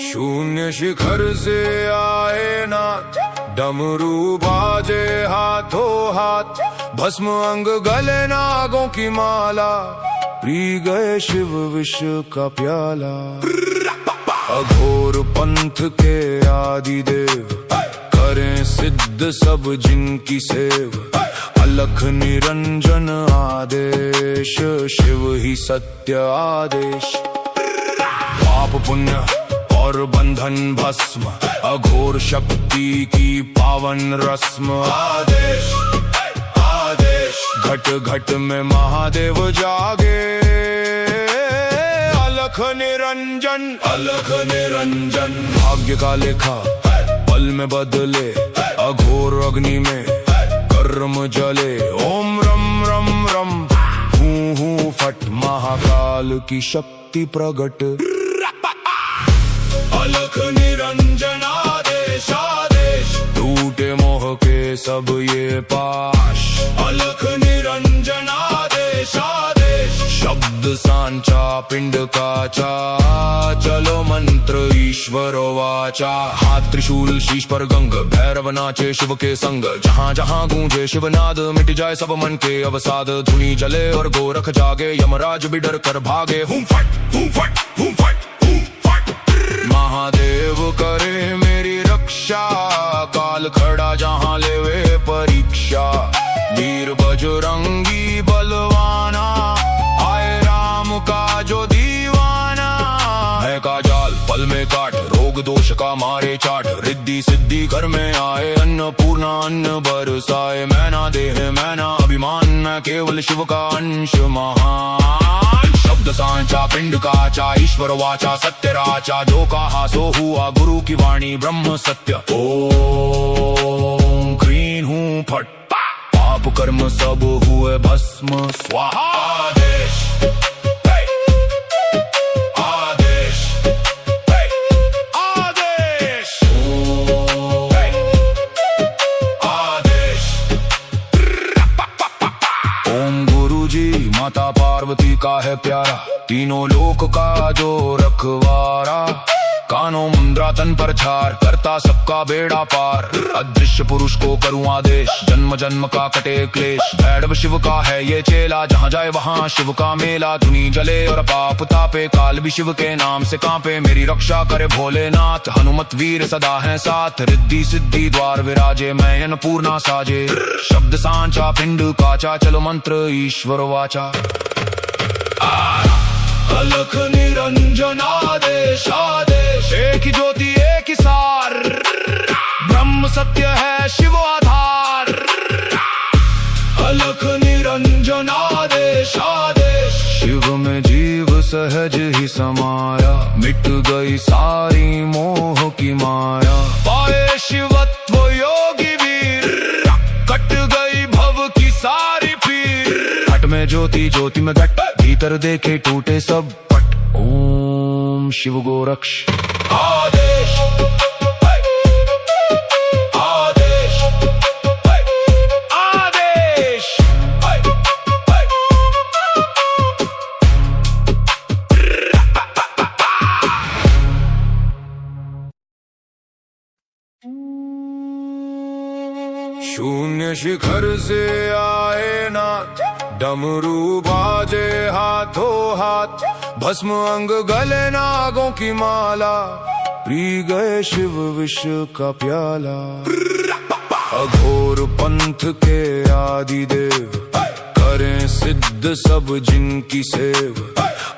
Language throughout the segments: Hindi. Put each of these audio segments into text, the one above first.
शून्य शिखर से आए नाथ, डमरू बाजे हाथों हाथ, भस्म अंग गले नागों की माला, पी गए शिव विष का प्याला। अघोर पंथ के आदि देव, करें सिद्ध सब जिनकी सेव, अलख निरंजन आदेश, शिव ही सत्य आदेश। पाप पुण्य और बंधन भस्म, अघोर शक्ति की पावन रस्म, आदेश आदेश। घट घट में महादेव जागे, अलख निरंजन अलख निरंजन। भाग्य का लेखा पल में बदले, अघोर अग्नि में कर्म जले। ओम रम रम रम, हूँ हूँ फट, महाकाल की शक्ति प्रगट। अलख निरंजन आदेश आदेश, टूटे मोह के सब ये पाश। अलख निरंजन आदेश आदेश, शब्द सांचा पिंड काचा, चलो मंत्र ईश्वर वाचा। हाथ त्रिशूल शीश पर गंग, भैरव नाचे शिव के संग। जहाँ जहाँ गूंजे शिवनाद, मिट जाए सब मन के अवसाद। धुनी जले और गोरख जागे, यमराज भी डर कर भागे। हूँ फट हूँ फट हूँ फट। महादेव करे मेरी रक्षा, काल खड़ा जहाँ लेवे परीक्षा। वीर बजरंगी बलवाना, आए राम का जो दीवाना। है का जाल पल में काट, रोग दोष का मारे चाट। रिद्धि सिद्धि घर में आए, अन्नपूर्णा अन्न बरसाए। मैना देह मैना अभिमान, मैं केवल शिव का अंश महान। शब्द सांचा पिंड काचा, ईश्वर वाचा सत्य राचा। जो कहा सो हुआ, गुरु की वाणी ब्रह्म सत्य। ओम क्रीं हूँ फट, पाप कर्म सब हुए भस्म स्वाहा। आदेश आदेश आदेश आदेश। ओम गुरु जी माता पार्वती का है प्यारा, तीनों लोक का जो रखवारा। कानों मुंद्रा तन पर छार, करता सबका बेड़ा पार। अदृश्य पुरुष को करूँ आदेश, जन्म जन्म का कटे क्लेश। भैरव शिव का है ये चेला, जहाँ जाए वहाँ शिव का मेला। धुनी जले और पाप तापे, काल भी शिव के नाम से कांपे। मेरी रक्षा करे भोलेनाथ, हनुमत वीर सदा है साथ। रिद्धि सिद्धि द्वार विराजे, मैं अन्नपूर्णा साजे। शब्द सांचा पिंड काचा, चलो मंत्र ईश्वर वाचा। अलख निरंजन आदेश आदेश, एक ही ज्योति एक ही सार। ब्रह्म सत्य है शिव आधार। अलख निरंजन आदेश आदेश, शिव में जीव सहज ही समाया। मिट गई सारी मोह की माया। पाए शिवत्व योगी वीर, कट गई भव की सारी पीर। घट में ज्योति ज्योति में घट, भीतर देखे टूटे सब पट। ओम शिव गोरक्ष आदेश आदेश आदेश। शून्य शिखर से आए नाथ, डमरू बाजे हाथों हाथ, भस्म अंग गले नागों की माला, पी गए शिव विष का प्याला। अघोर पंथ के आदि देव, करें सिद्ध सब जिनकी सेव।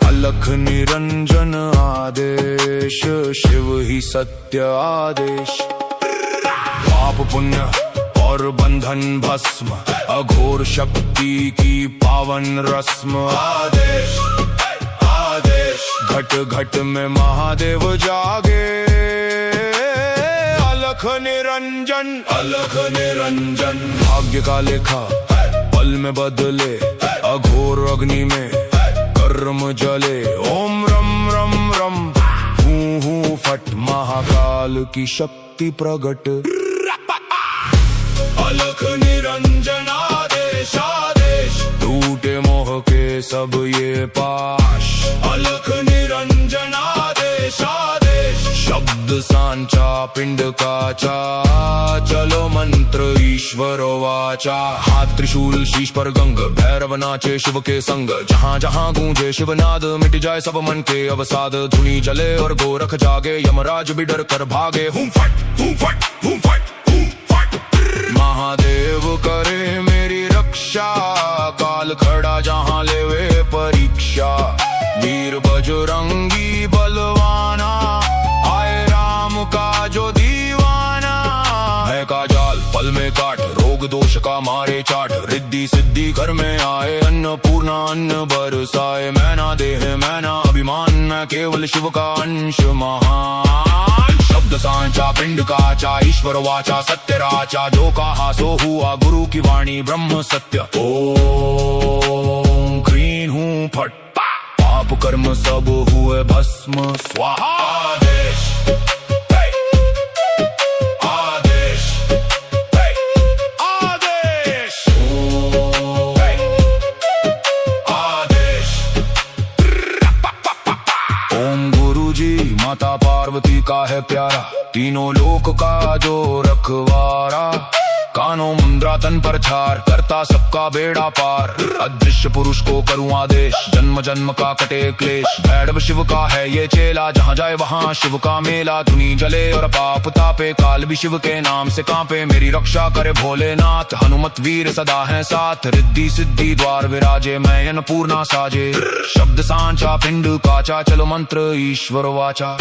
अलख निरंजन आदेश, शिव ही सत्य आदेश। पाप पुण्य और बंधन भस्म, अघोर शक्ति की पावन रस्म। आदेश आदेश, घट घट में महादेव जागे। अलख निरंजन अलख निरंजन। भाग्य का लेखा पल में बदले, अघोर अग्नि में कर्म जले। ओम रम रम रम, हूँ हूँ फट, महाकाल की शक्ति प्रगट। अलख निरंजन आदेश आदेश, टूटे मोह के सब ये पाश। अलख निरंजन आदेश आदेश, शब्द शब्द सांचा पिंड काचा, चलो मंत्र ईश्वर वाचा। हाथ त्रिशूल शीश पर गंग, भैरव नाचे शिव के संग। जहाँ जहाँ गूंजे शिवनाद, मिट जाए सब मन के अवसाद। धुनी जले और गोरख जागे, यमराज भी डर कर भागे। हूं फट हूं फट हूं फट हूं फट। महादेव करे मेरी रक्षा, काल खड़ा जहाँ लेवे परीक्षा। वीर बजरंगी बलवाना, आए राम का जो दीवाना। है का जाल पल में काट, रोग दोष का मारे चाट। रिद्धि सिद्धि घर में आए, अन्नपूर्णा अन्न बरसाए। मैना देह मैना अभिमान, मैं केवल शिव का अंश महान। शब्द सांचा पिंड काचा, ईश्वर वाचा सत्य राचा। जो कहा सो हुआ, गुरु की वाणी ब्रह्म सत्य। ओम क्रीं हूं फट, पाप कर्म सब हुए भस्म स्वाहा। आदेश आदेश आदेश आदेश। ओम गुरुजी माता पार्वती का है प्यारा, तीनों लोक का जो रखवारा। कानों मुंद्रा तन पर छार, करता सबका बेड़ा पार। अदृश्य पुरुष को करूं आदेश, जन्म जन्म का कटे क्लेश। भैरव शिव का है ये चेला, जहाँ जाए वहाँ शिव का मेला। धुनी जले और पाप तापे, काल भी शिव के नाम से कांपे। मेरी रक्षा करे भोलेनाथ, हनुमत वीर सदा है साथ। रिद्धि सिद्धि द्वार विराजे, मैं अन्नपूर्णा साजे। शब्द सांचा पिंड काचा, चलो मंत्र ईश्वर वाचा।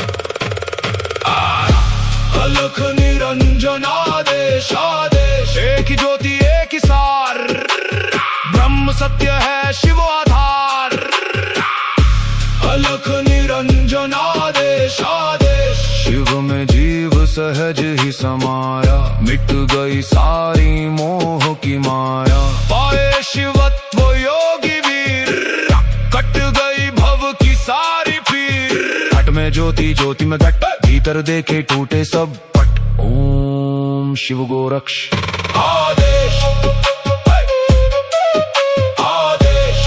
अलख निरंजन आदेश आदेश, एक ही ज्योति एक ही सार। ब्रह्म सत्य है शिव आधार। अलख निरंजन आदेश आदेश, शिव में जीव सहज ही समाया। मिट गई सारी मोह की माया। पाए शिवत्व योगी वीर, कट गई भव की सारी पीर। घट में ज्योति ज्योति में घट, भीतर देखे टूटे सब पट। ओम शिव गोरक्ष आदेश आदेश आदेश।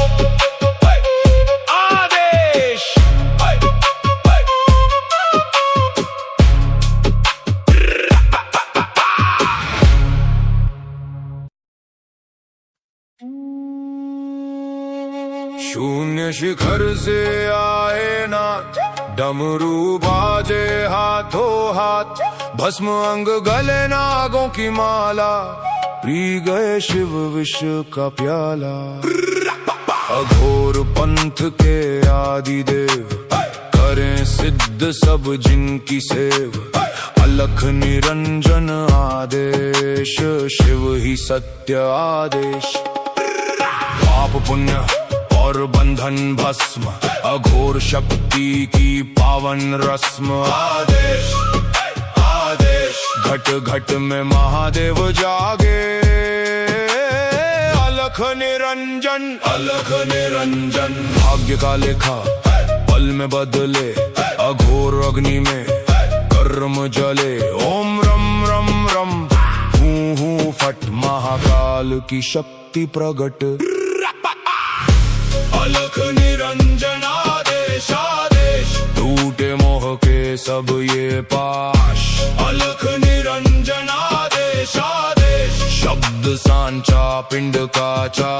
शून्य शिखर से आए नाथ, डमरू बाजे हाथों हाथ। भस्म अंग गले नागों की माला, पी गए शिव विष का प्याला। अघोर पंथ के आदि देव, करें सिद्ध सब जिनकी सेव। अलख निरंजन आदेश, शिव ही सत्य आदेश। पाप पुण्य और बंधन भस्म, अघोर शक्ति की पावन रस्म। आदेश आदेश, घट घट में महादेव जागे। अलख निरंजन, भाग्य का लेखा पल में बदले। अघोर अग्नि में कर्म जले। ओम रम रम रम, हूं हूं फट, महाकाल की शक्ति प्रगट। अलख निरंजन आदेश आदेश, टूटे मोह के सब ये पाश। अलख निरंजन आदेश आदेश, शब्द सांचा पिंड काचा।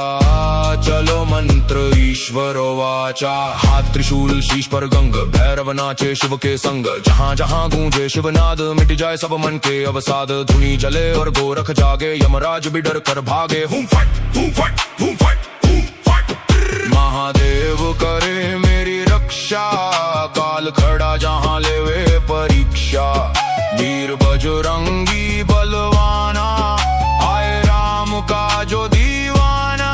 चलो मंत्र ईश्वर वाचा। हाथ त्रिशूल शीश पर गंग, भैरव नाचे शिव के संग। जहाँ जहाँ गूंजे शिवनाद, मिट जाए सब मन के अवसाद। धुनी जले और गोरख जागे, यमराज भी डर कर भागे। हूं फट हूं फट हूं फट हूं फट। महादेव करे मेरी रक्षा, काल खड़ा जहाँ लेवे परीक्षा। वीर बजरंगी बलवाना, आए राम का जो दीवाना।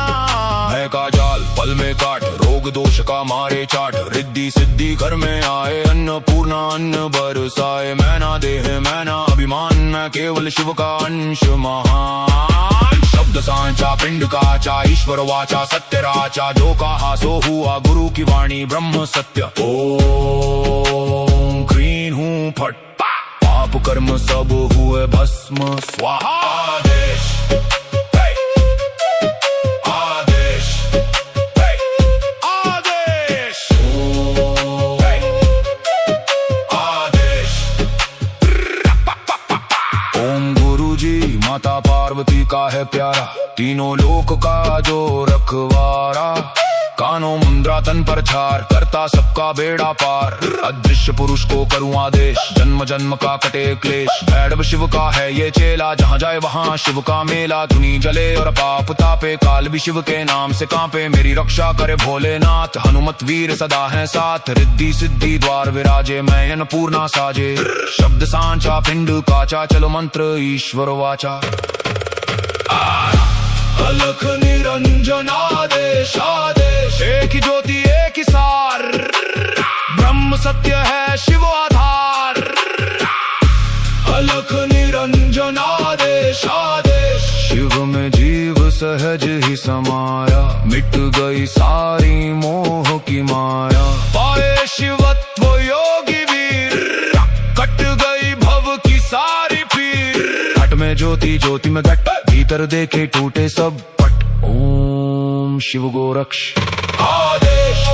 है का जाल पल में काट, रोग दोष का मारे चाट। रिद्धि सिद्धि घर में आए, अन्नपूर्णा अन्न बरसाए। मैना देह मैना अभिमान, मैं केवल शिव का अंश महान। शब्द सांचा पिंड काचा, ईश्वर वाचा सत्य राचा। जो कहा सो हुआ, गुरु की वाणी ब्रह्म सत्य। ओम क्रीं हूं फट, पाप कर्म सब हुए भस्म स्वाहा। आदेश आदेश आदेश आदेश। माता पार्वती का है प्यारा, तीनों लोक का जो रखवारा। कानों मुंद्रा तन पर छार, करता सबका बेड़ा पार। अदृश्य पुरुष को करूँ आदेश, जन्म जन्म का कटे क्लेश। भैरव शिव का है ये चेला, जहाँ जाए वहाँ शिव का मेला। धुनी जले और पाप तापे, काल भी शिव के नाम से कांपे। मेरी रक्षा करे भोलेनाथ, हनुमत वीर सदा है साथ। रिद्धि सिद्धि द्वार विराजे, मैं अन्नपूर्णा साजे। शब्द सांचा पिंड काचा, चलो मंत्र ईश्वर वाचा। अलख निरंजन आदेश आदेश, एक ही ज्योति एक ही सार। ब्रह्म सत्य है शिव आधार। अलख निरंजन आदेश आदेश, शिव में जीव सहज ही समाया। मिट गई सारी मोह की माया। पाए शिवत्व योगी वीर, कट गई भव की सारी पीर। घट में ज्योति ज्योति में घट, भीतर देखे टूटे सब पट। ओम शिव गोरक्ष आदेश।